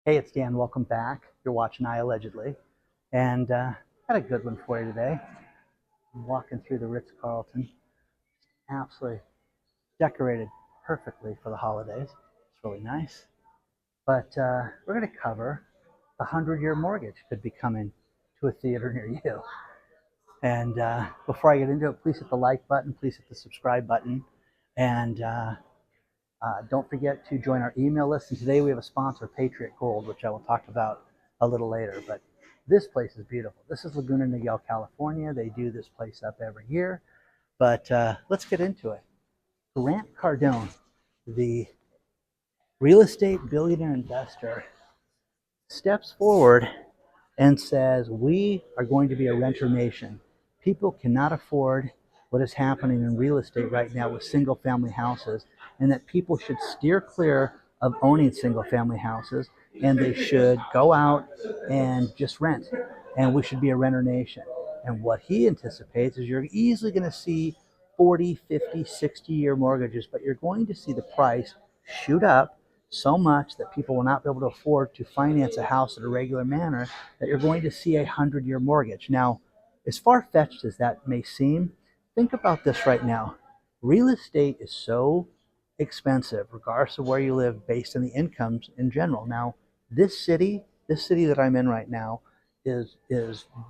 Hey, it's Dan. Welcome back. You're watching iAllegedly. And got a good one for you today. I'm walking through the Ritz-Carlton. Absolutely decorated perfectly for the holidays. It's really nice. But we're going to cover the 100-year mortgage could be coming to a theater near you. And before I get into it, please hit the like button. Please hit the subscribe button. And don't forget to join our email list. And today we have a sponsor, Patriot Gold, which I will talk about a little later. But this place is beautiful. This is Laguna Niguel, California. They do this place up every year. But let's get into it. Grant Cardone, the real estate billionaire investor, steps forward and says, we are going to be a renter nation. People cannot afford what is happening in real estate right now with single family houses, and that people should steer clear of owning single family houses, and they should go out and just rent, and we should be a renter nation. And what he anticipates is you're easily going to see 40, 50, 60-year mortgages, but you're going to see the price shoot up so much that people will not be able to afford to finance a house in a regular manner, that you're going to see 100-year mortgage. Now, as far-fetched as that may seem, think about this right now. Real estate is so expensive, regardless of where you live, based on the incomes in general. Now, this city that I'm in right now is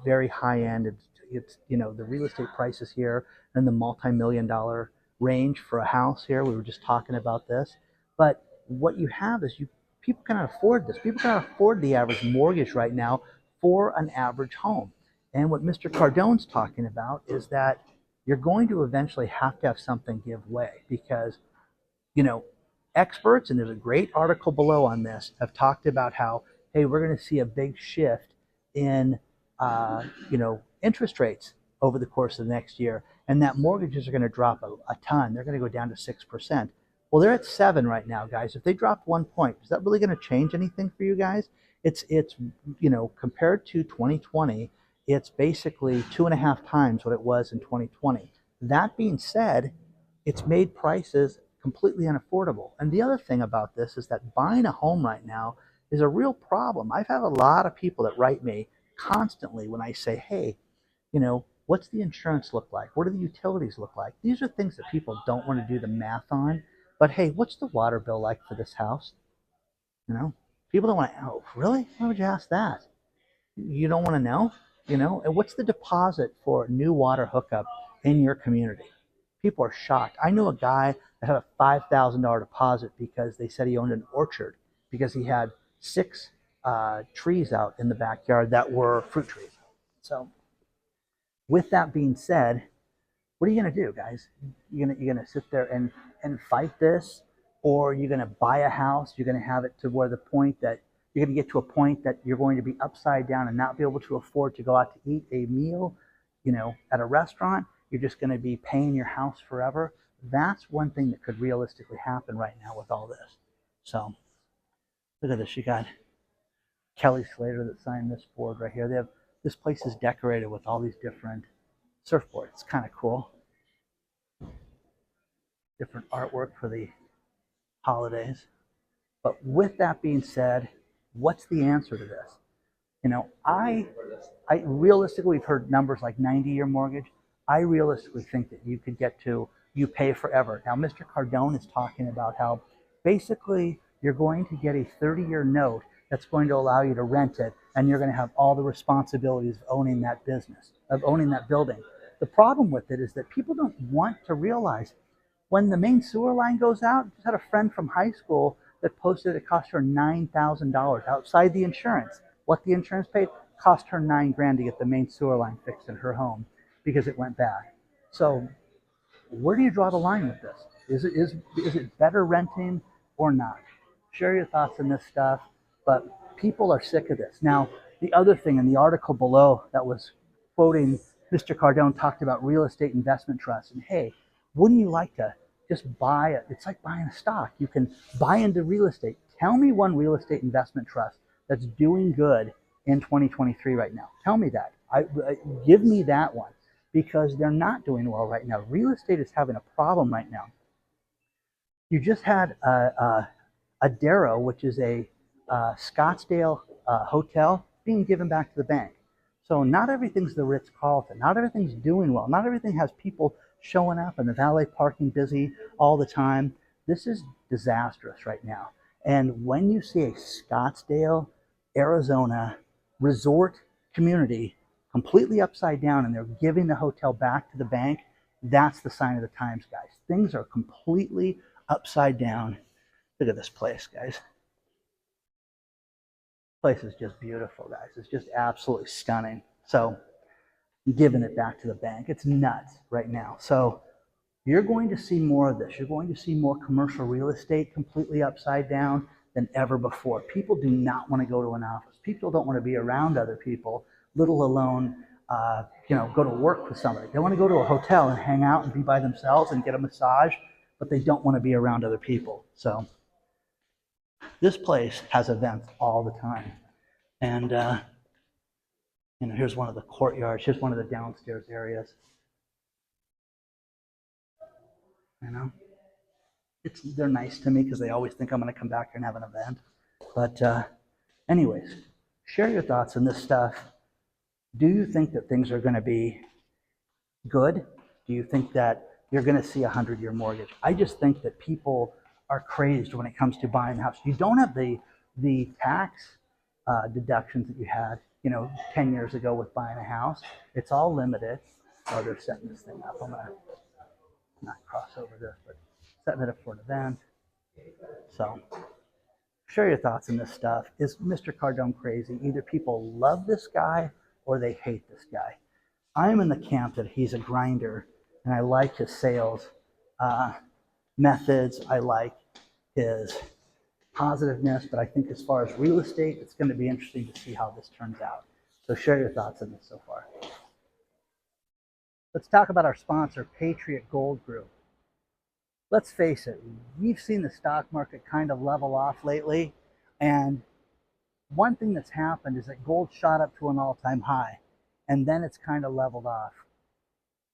very high end. It's the real estate prices here in the multi-million-dollar range for a house here. We were just talking about this, but what you have is people cannot afford this. People cannot afford the average mortgage right now for an average home. And what Mr. Cardone's talking about is that you're going to eventually have to have something give way, because you know experts, and there's a great article below on this, have talked about how, hey, we're going to see a big shift in interest rates over the course of the next year, and that mortgages are going to drop a ton. They're going to go down to 6%. Well, they're at 7 right now, guys. If they drop 1 point, is that really going to change anything for you guys? It's compared to 2020, it's basically 2.5 times what it was in 2020. That being said, it's made prices completely unaffordable. And the other thing about this is that buying a home right now is a real problem. I've had a lot of people that write me constantly when I say, hey, what's the insurance look like? What do the utilities look like? These are things that people don't want to do the math on. But hey, what's the water bill like for this house? You know, People don't want to. Oh, really? Why would you ask that? You don't want to know? And what's the deposit for a new water hookup in your community? People are shocked. I knew a guy that had a $5,000 deposit because they said he owned an orchard, because he had 6 trees out in the backyard that were fruit trees. So, with that being said, what are you going to do, guys? You're gonna sit there and fight this, or you're going to buy a house? You're going to have it to where the point that you're going to get to a point that you're going to be upside down and not be able to afford to go out to eat a meal, at a restaurant. You're just going to be paying your house forever. That's one thing that could realistically happen right now with all this. So look at this. You got Kelly Slater that signed this board right here. This place is decorated with all these different surfboards. It's kind of cool. Different artwork for the holidays. But with that being said, what's the answer to this? I realistically, we've heard numbers like 90-year mortgage. I realistically think that you could get to, you pay forever. Now, Mr. Cardone is talking about how basically you're going to get a 30-year note that's going to allow you to rent it, and you're going to have all the responsibilities of owning that business, of owning that building. The problem with it is that people don't want to realize when the main sewer line goes out. I just had a friend from high school that posted it cost her $9,000 outside the insurance. What the insurance paid cost her $9,000 to get the main sewer line fixed in her home because it went bad. So where do you draw the line with this? Is it better renting or not? Share your thoughts on this stuff, but people are sick of this. Now, the other thing in the article below that was quoting Mr. Cardone talked about real estate investment trusts. And hey, wouldn't you like to just buy it? It's like buying a stock. You can buy into real estate. Tell me one real estate investment trust that's doing good in 2023 right now. Tell me that. Give me that one, because they're not doing well right now. Real estate is having a problem right now. You just had Adero, which is a Scottsdale hotel being given back to the bank. So not everything's the Ritz-Carlton. Not everything's doing well. Not everything has people showing up and the valet parking busy all the time. This is disastrous right now. And when you see a Scottsdale, Arizona resort community completely upside down and they're giving the hotel back to the bank, that's the sign of the times, guys. Things are completely upside down. Look at this place, guys. Place is just beautiful, guys. It's just absolutely stunning. So giving it back to the bank. It's nuts right now. So you're going to see more of this. You're going to see more commercial real estate completely upside down than ever before. People do not want to go to an office. People don't want to be around other people, little alone, go to work with somebody. They want to go to a hotel and hang out and be by themselves and get a massage, but they don't want to be around other people. So this place has events all the time. And here's one of the courtyards. Here's one of the downstairs areas. They're nice to me because they always think I'm going to come back here and have an event. But anyways, share your thoughts on this stuff. Do you think that things are going to be good? Do you think that you're going to see a 100-year mortgage? I just think that people are crazed when it comes to buying a house. You don't have the tax deductions that you had, 10 years ago with buying a house. It's all limited. Oh, they're setting this thing up. I'm going to not cross over this, but setting it up for an event. So share your thoughts on this stuff. Is Mr. Cardone crazy? Either people love this guy or they hate this guy. I'm in the camp that he's a grinder, and I like his sales methods. I like his positiveness, but I think as far as real estate, it's going to be interesting to see how this turns out. So share your thoughts on this so far. Let's talk about our sponsor, Patriot Gold Group. Let's face it, we've seen the stock market kind of level off lately, and one thing that's happened is that gold shot up to an all-time high, and then it's kind of leveled off.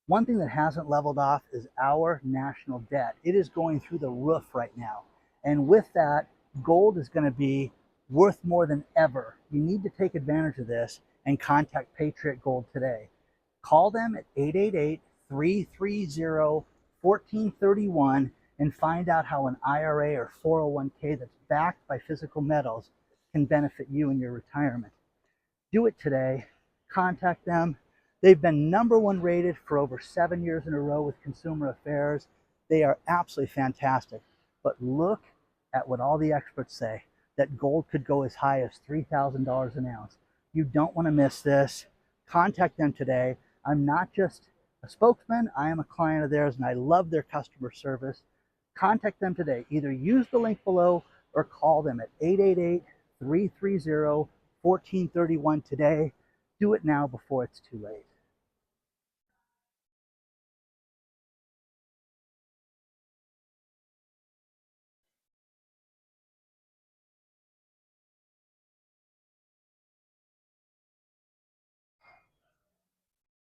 One thing that hasn't leveled off is our national debt. It is going through the roof right now, and with that, gold is going to be worth more than ever. You need to take advantage of this and contact Patriot Gold today. Call them at 888-330-1431 and find out how an IRA or 401k that's backed by physical metals can benefit you in your retirement. Do it today. Contact them. They've been #1 rated for over 7 years in a row with Consumer Affairs. They are absolutely fantastic. But look at what all the experts say, that gold could go as high as $3,000 an ounce. You don't want to miss this. Contact them today. I'm not just a spokesman, I am a client of theirs, and I love their customer service. Contact them today. Either use the link below or call them at 888-330-1431 today. Do it now before it's too late.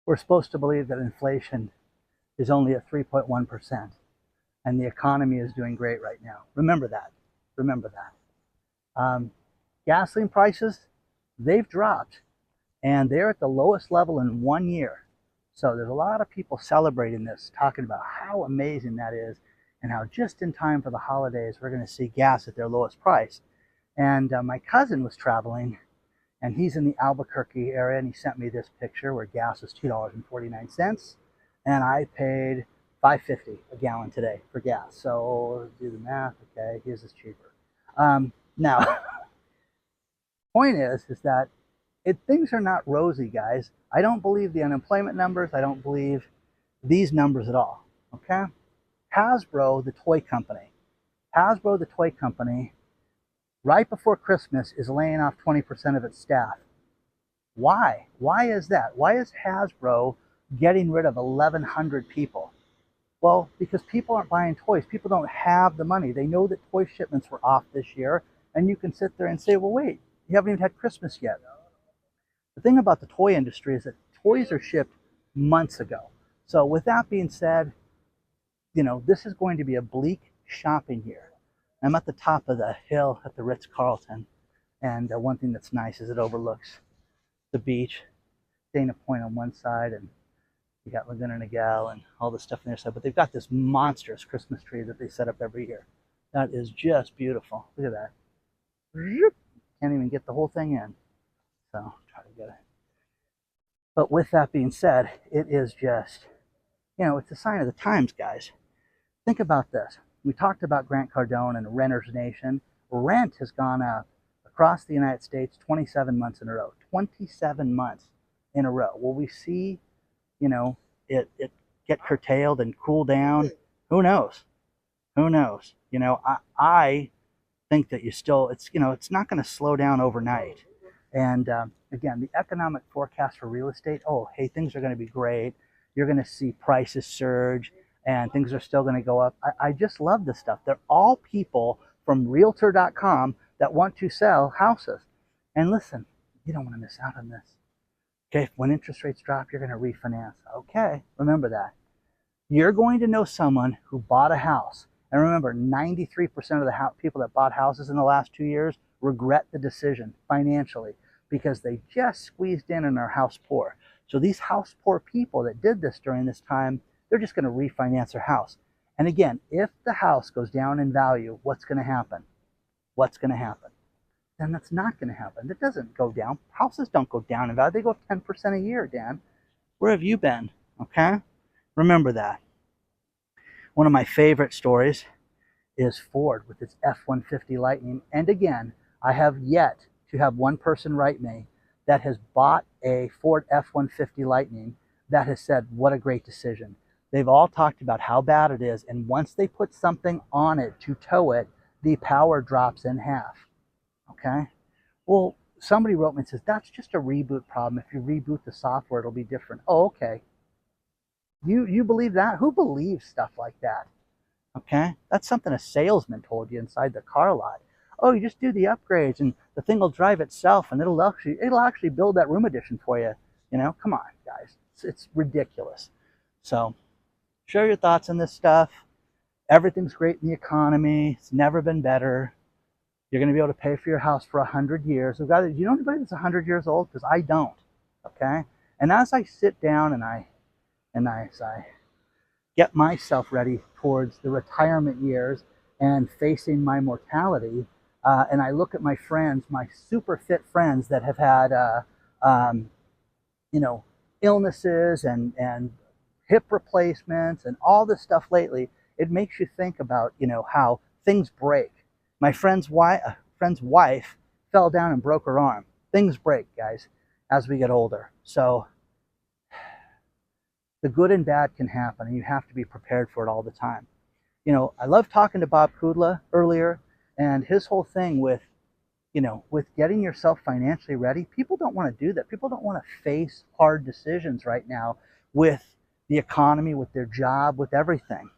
We're supposed to believe that inflation is only at 3.1%, and the economy is doing great right now. Remember that. Remember that. Gasoline prices, they've dropped, and they're at the lowest level in 1 year. So there's a lot of people celebrating this, talking about how amazing that is, and how just in time for the holidays, we're going to see gas at their lowest price. And my cousin was traveling, and he's in the Albuquerque area, and he sent me this picture where gas is $2.49, and I paid $5.50 a gallon today for gas. So do the math. Okay, his is cheaper. Now, point is that things are not rosy, guys. I don't believe the unemployment numbers. I don't believe these numbers at all. Okay, Hasbro, the toy company, right before Christmas is laying off 20% of its staff. Why? Why is that? Why is Hasbro getting rid of 1,100 people? Well, because people aren't buying toys. People don't have the money. They know that toy shipments were off this year, and you can sit there and say, well, wait, you haven't even had Christmas yet. The thing about the toy industry is that toys are shipped months ago. So with that being said, this is going to be a bleak shopping year. I'm at the top of the hill at the Ritz-Carlton, And one thing that's nice is it overlooks the beach, Dana Point on one side, and you got Laguna Niguel and all the stuff on their side. But they've got this monstrous Christmas tree that they set up every year. That is just beautiful. Look at that. Can't even get the whole thing in. So try to get it. But with that being said, it is just, it's a sign of the times, guys. Think about this. We talked about Grant Cardone and Renter's Nation. Rent has gone up across the United States 27 months in a row. 27 months in a row. Will we see, it get curtailed and cool down? Who knows? Who knows? I think that it's not going to slow down overnight. And again, the economic forecast for real estate, hey, things are going to be great. You're going to see prices surge and things are still going to go up. I just love this stuff. They're all people from realtor.com that want to sell houses. And listen, you don't want to miss out on this. Okay, when interest rates drop, you're going to refinance. Okay, remember that. You're going to know someone who bought a house. And remember, 93% of the people that bought houses in the last 2 years regret the decision financially because they just squeezed in our house poor. So these house poor people that did this during this time, they're just going to refinance their house. And again, if the house goes down in value, what's going to happen? What's going to happen? Then that's not going to happen. It doesn't go down. Houses don't go down in value. They go 10% a year, Dan. Where have you been? Okay? Remember that. One of my favorite stories is Ford with its F-150 Lightning. And again, I have yet to have one person write me that has bought a Ford F-150 Lightning that has said, what a great decision. They've all talked about how bad it is. And once they put something on it to tow it, the power drops in half. Okay? Well, somebody wrote me and says, that's just a reboot problem. If you reboot the software, it'll be different. Oh, okay. You believe that? Who believes stuff like that? Okay? That's something a salesman told you inside the car lot. Oh, you just do the upgrades and the thing will drive itself and it'll actually build that room addition for you. Come on, guys. It's ridiculous. So, share your thoughts on this stuff. Everything's great in the economy. It's never been better. You're going to be able to pay for your house for 100 years. Do you know anybody that's 100 years old? Because I don't. Okay? And as I sit down and as I get myself ready towards the retirement years and facing my mortality, and I look at my friends, my super fit friends that have had, illnesses and hip replacements and all this stuff lately, it makes you think about, how things break. My friend's wife fell down and broke her arm. Things break, guys, as we get older. So the good and bad can happen, and you have to be prepared for it all the time. I love talking to Bob Kudla earlier, and his whole thing with getting yourself financially ready. People don't want to do that. People don't want to face hard decisions right now with the economy, with their job, with everything.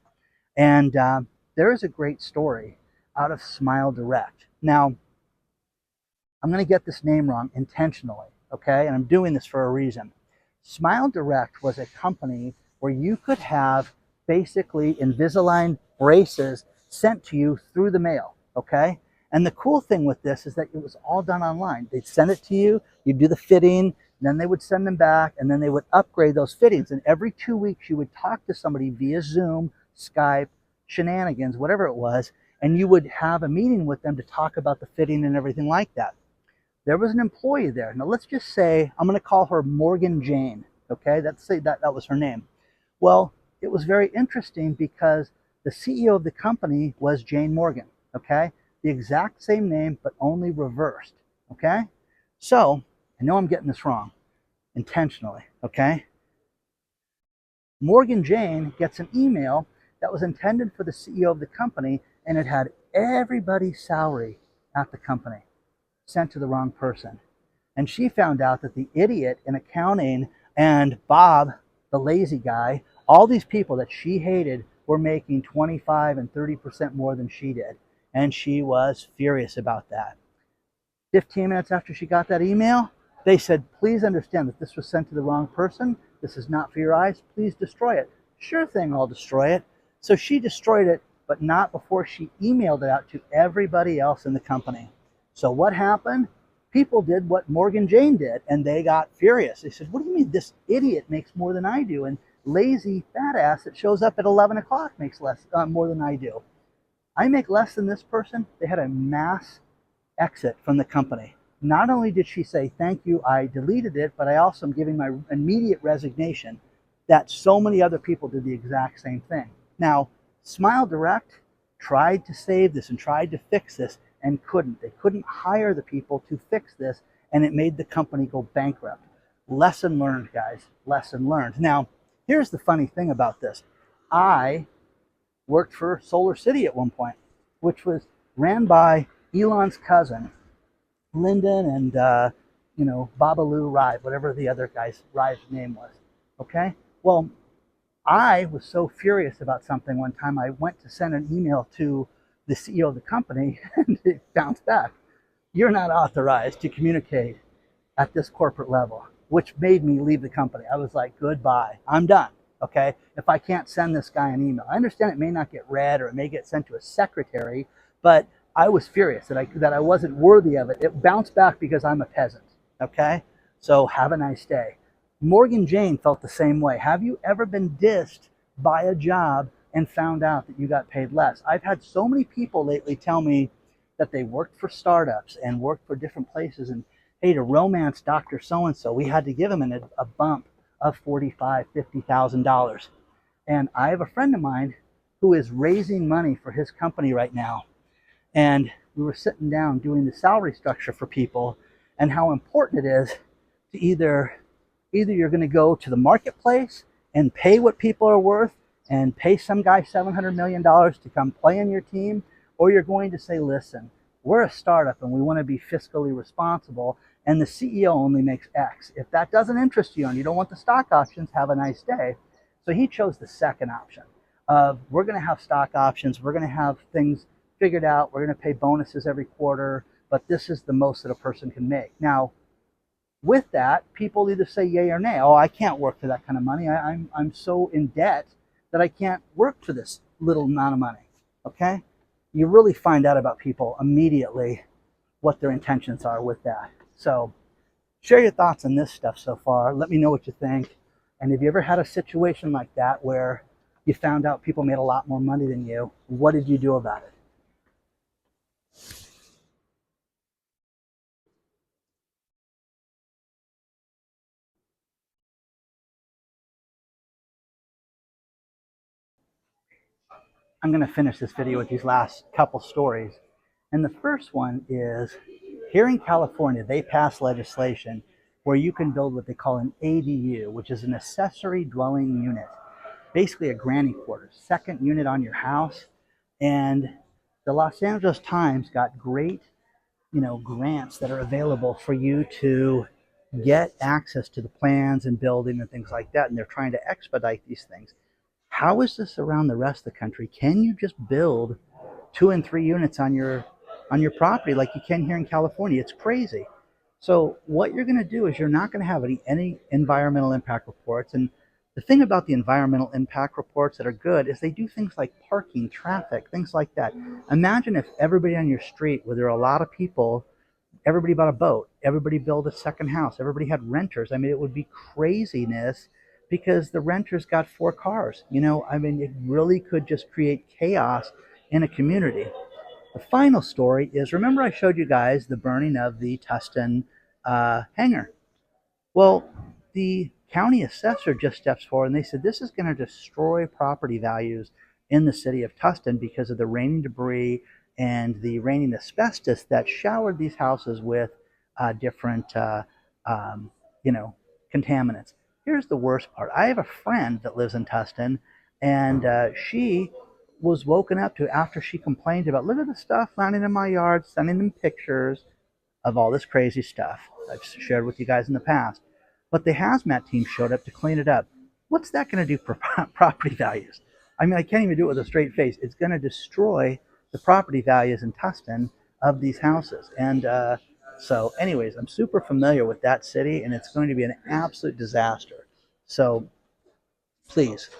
And there is a great story out of Smile Direct. Now, I'm going to get this name wrong intentionally, okay? And I'm doing this for a reason. Smile Direct was a company where you could have basically Invisalign braces sent to you through the mail, okay? And the cool thing with this is that it was all done online. They'd send it to you, you'd do the fitting, then they would send them back, and then they would upgrade those fittings. And every 2 weeks, you would talk to somebody via Zoom, Skype, shenanigans, whatever it was, and you would have a meeting with them to talk about the fitting and everything like that. There was an employee there. Now, let's just say, I'm going to call her Morgan Jane, okay? Let's say that was her name. Well, it was very interesting because the CEO of the company was Jane Morgan, okay? The exact same name, but only reversed, okay? So, I know I'm getting this wrong intentionally, okay? Morgan Jane gets an email that was intended for the CEO of the company, and it had everybody's salary at the company sent to the wrong person. And she found out that the idiot in accounting and Bob, the lazy guy, all these people that she hated were making 25 and 30% more than she did. And she was furious about that. 15 minutes after she got that email, they said, please understand that this was sent to the wrong person. This is not for your eyes. Please destroy it. Sure thing, I'll destroy it. So she destroyed it, but not before she emailed it out to everybody else in the company. So what happened? People did what Morgan Jane did, and they got furious. They said, what do you mean this idiot makes more than I do? And lazy fat ass that shows up at 11 o'clock makes more than I do. I make less than this person. They had a mass exit from the company. Not only did she say, thank you, I deleted it, but I also am giving my immediate resignation that so many other people did the exact same thing. Now, Smile Direct tried to save this and tried to fix this and couldn't. They couldn't hire the people to fix this, and it made the company go bankrupt. Lesson learned, guys. Lesson learned. Now, here's the funny thing about this. I worked for Solar City at one point, which was ran by Elon's cousin, Lyndon, and Babalu Rai, whatever the other guy's Rai's name was. Okay? Well, I was so furious about something one time, I went to send an email to the CEO of the company, and it bounced back. You're not authorized to communicate at this corporate level, which made me leave the company. I was like, goodbye, I'm done. Okay, if I can't send this guy an email, I understand it may not get read or it may get sent to a secretary, but I was furious that I wasn't worthy of it. It bounced back because I'm a peasant. Okay, so have a nice day. Morgan Jane felt the same way. Have you ever been dissed by a job and found out that you got paid less? I've had so many people lately tell me that they worked for startups and worked for different places, and hey, to romance Dr. So-and-so, we had to give him a bump of $45,000, $50,000. And I have a friend of mine who is raising money for his company right now. And we were sitting down doing the salary structure for people and how important it is to either you're going to go to the marketplace and pay what people are worth and pay some guy $700 million to come play on your team, or you're going to say, listen, we're a startup and we want to be fiscally responsible, and the CEO only makes X. If that doesn't interest you and you don't want the stock options, have a nice day. So he chose the second option of, we're going to have stock options, we're going to have things figured out, we're going to pay bonuses every quarter, but this is the most that a person can make. Now, with that, people either say yay or nay. Oh, I can't work for that kind of money. I'm so in debt that I can't work for this little amount of money. Okay? You really find out about people immediately what their intentions are with that. So share your thoughts on this stuff so far. Let me know what you think. And have you ever had a situation like that where you found out people made a lot more money than you? What did you do about it? I'm going to finish this video with these last couple stories. And the first one is, here in California, they passed legislation where you can build what they call an ADU, which is an accessory dwelling unit, basically a granny quarters, second unit on your house. And the Los Angeles Times got great, grants that are available for you to get access to the plans and building and things like that. And they're trying to expedite these things. How is this around the rest of the country? Can you just build 2 and 3 units on your property like you can here in California? It's crazy. So what you're going to do is you're not going to have any environmental impact reports. And the thing about the environmental impact reports that are good is they do things like parking, traffic, things like that. Imagine if everybody on your street, where there are a lot of people, everybody bought a boat, everybody built a second house, everybody had renters. I mean, it would be craziness because the renters got 4 cars. It really could just create chaos in a community. The final story is, remember I showed you guys the burning of the Tustin hangar? Well, the county assessor just steps forward and they said this is going to destroy property values in the city of Tustin because of the raining debris and the raining asbestos that showered these houses with different, contaminants. Here's the worst part. I have a friend that lives in Tustin, and she was woken up to after she complained about, look at the stuff landing in my yard, sending them pictures of all this crazy stuff I've shared with you guys in the past. But the hazmat team showed up to clean it up. What's that going to do for property values? I mean, I can't even do it with a straight face. It's going to destroy the property values in Tustin of these houses. And so anyways, I'm super familiar with that city, and it's going to be an absolute disaster. So please,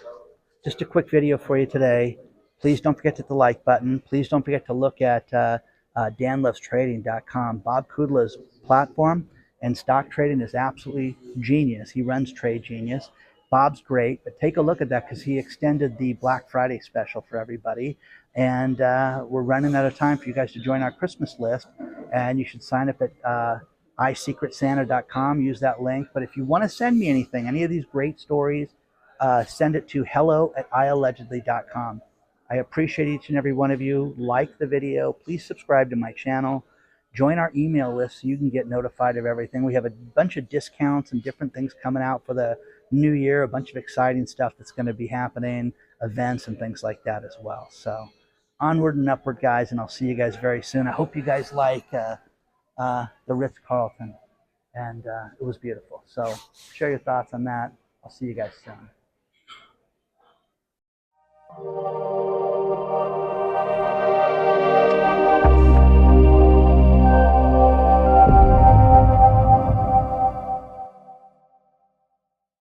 just a quick video for you today. Please don't forget to hit the like button. Please don't forget to look at danlovestrading.com. Bob Kudla's platform and stock trading is absolutely genius. He runs Trade Genius. Bob's great, but take a look at that because he extended the Black Friday special for everybody. And we're running out of time for you guys to join our Christmas list. And you should sign up at isecretsanta.com. Use that link. But if you want to send me anything, any of these great stories, send it to hello@iallegedly.com. I appreciate each and every one of you. Like the video. Please subscribe to my channel. Join our email list so you can get notified of everything. We have a bunch of discounts and different things coming out for the new year, a bunch of exciting stuff that's going to be happening, events and things like that as well. So onward and upward, guys, and I'll see you guys very soon. I hope you guys like the Ritz-Carlton, and it was beautiful. So share your thoughts on that. I'll see you guys soon.